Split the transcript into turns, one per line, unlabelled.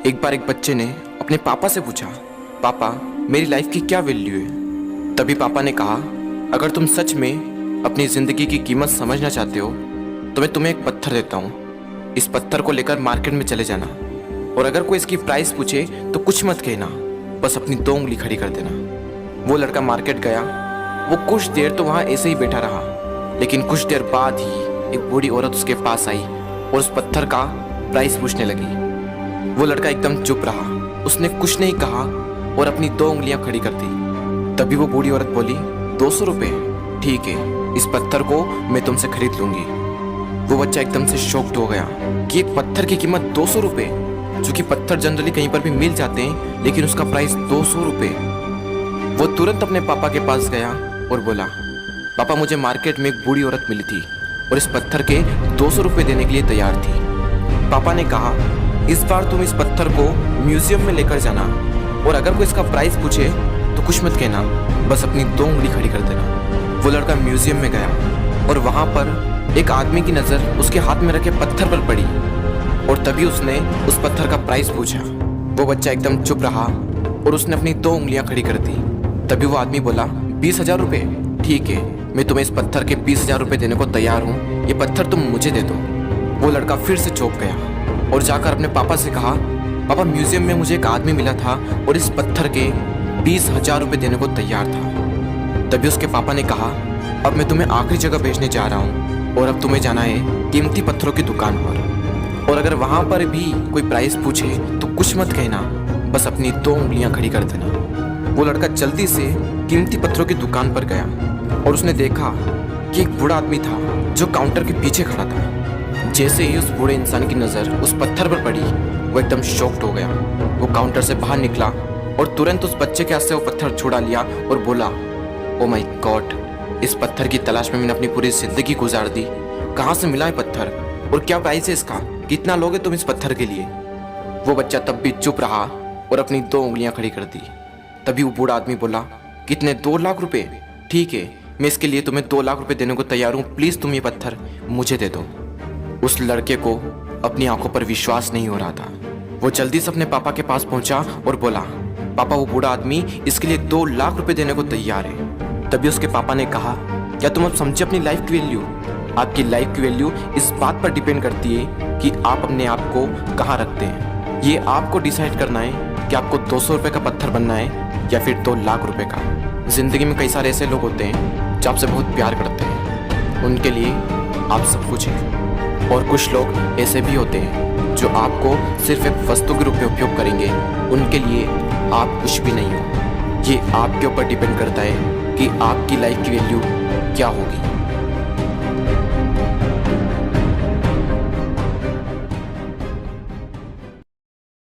एक बार एक बच्चे ने अपने पापा से पूछा, पापा मेरी लाइफ की क्या वैल्यू है। तभी पापा ने कहा, अगर तुम सच में अपनी ज़िंदगी की कीमत समझना चाहते हो तो मैं तुम्हें एक पत्थर देता हूँ। इस पत्थर को लेकर मार्केट में चले जाना और अगर कोई इसकी प्राइस पूछे तो कुछ मत कहना, बस अपनी 2 उंगली खड़ी कर देना। वो लड़का मार्केट गया। वो कुछ देर तो वहाँ ऐसे ही बैठा रहा, लेकिन कुछ देर बाद ही एक बूढ़ी औरत उसके पास आई और उस पत्थर का प्राइस पूछने लगी। वो लड़का एकदम चुप रहा, उसने कुछ नहीं कहा और अपनी 2 उंगलियां खड़ी कर दी। तभी वो बूढ़ी औरत बोली, 200 रुपये, ठीक है, इस पत्थर को मैं तुमसे खरीद लूंगी। वो बच्चा एकदम से शॉक्ड हो गया कि एक पत्थर की कीमत 200 रुपये, जो कि पत्थर जनरली कहीं पर भी मिल जाते हैं, लेकिन उसका प्राइस 200 रुपये। वो तुरंत अपने पापा के पास गया और बोला, पापा मुझे मार्केट में एक बूढ़ी औरत मिली थी और इस पत्थर के 200 रुपये देने के लिए तैयार थी। पापा ने कहा, इस बार तुम इस पत्थर को म्यूजियम में लेकर जाना और अगर कोई इसका प्राइस पूछे तो कुछ मत कहना, बस अपनी 2 उंगली खड़ी कर देना। वो लड़का म्यूजियम में गया और वहाँ पर एक आदमी की नज़र उसके हाथ में रखे पत्थर पर पड़ी और तभी उसने उस पत्थर का प्राइस पूछा। वो बच्चा एकदम चुप रहा और उसने अपनी 2 उंगलियां खड़ी कर दी। तभी वो आदमी बोला, 20,000 रुपये, ठीक है, मैं तुम्हें इस पत्थर के 20,000 रुपये देने को तैयार हूँ, ये पत्थर तुम मुझे दे दो। वो लड़का फिर से चौंक गया और जाकर अपने पापा से कहा, पापा म्यूजियम में मुझे एक आदमी मिला था और इस पत्थर के 20,000 रुपये देने को तैयार था। तभी उसके पापा ने कहा, अब मैं तुम्हें आखिरी जगह भेजने जा रहा हूँ और अब तुम्हें जाना है कीमती पत्थरों की दुकान पर और अगर वहाँ पर भी कोई प्राइस पूछे तो कुछ मत कहना, बस अपनी 2 उंगलियां खड़ी कर देना। वो लड़का जल्दी से कीमती पत्थरों की दुकान पर गया और उसने देखा कि एक बूढ़ा आदमी था जो काउंटर के पीछे खड़ा था। जैसे ही उस बूढ़े इंसान की नज़र उस पत्थर पर पड़ी, वो एकदम शॉक्ड हो गया। वो काउंटर से बाहर निकला और तुरंत उस बच्चे के हाथ से वो पत्थर छुड़ा लिया और बोला, ओ माय गॉड, इस पत्थर की तलाश में मैंने अपनी पूरी जिंदगी गुजार दी। कहाँ से मिला है पत्थर और क्या प्राइस है इसका, कितना लोगे तुम इस पत्थर के लिए। वो बच्चा तब भी चुप रहा और अपनी 2 उंगलियां खड़ी कर दी। तभी वो बूढ़ा आदमी बोला, कितने, 2 लाख रुपये, ठीक है, मैं इसके लिए तुम्हें 2 लाख रुपये देने को तैयार हूँ, प्लीज़ तुम ये पत्थर मुझे दे दो। उस लड़के को अपनी आंखों पर विश्वास नहीं हो रहा था। वो जल्दी से अपने पापा के पास पहुंचा और बोला, पापा वो बूढ़ा आदमी इसके लिए 2 लाख रुपए देने को तैयार है। तभी उसके पापा ने कहा, क्या तुम अब समझे अपनी लाइफ की वैल्यू? आपकी लाइफ की वैल्यू इस बात पर डिपेंड करती है कि आप अपने आप को कहाँ रखते हैं। ये आपको डिसाइड करना है कि आपको 200 रुपये का पत्थर बनना है या फिर 2 लाख रुपए का। जिंदगी में कई सारे ऐसे लोग होते हैं जो आपसे बहुत प्यार करते हैं, उनके लिए आप सब कुछ हैं, और कुछ लोग ऐसे भी होते हैं जो आपको सिर्फ एक वस्तु के रूप में उपयोग करेंगे, उनके लिए आप कुछ भी नहीं हो। ये आपके ऊपर डिपेंड करता है कि आपकी लाइफ की वैल्यू क्या होगी।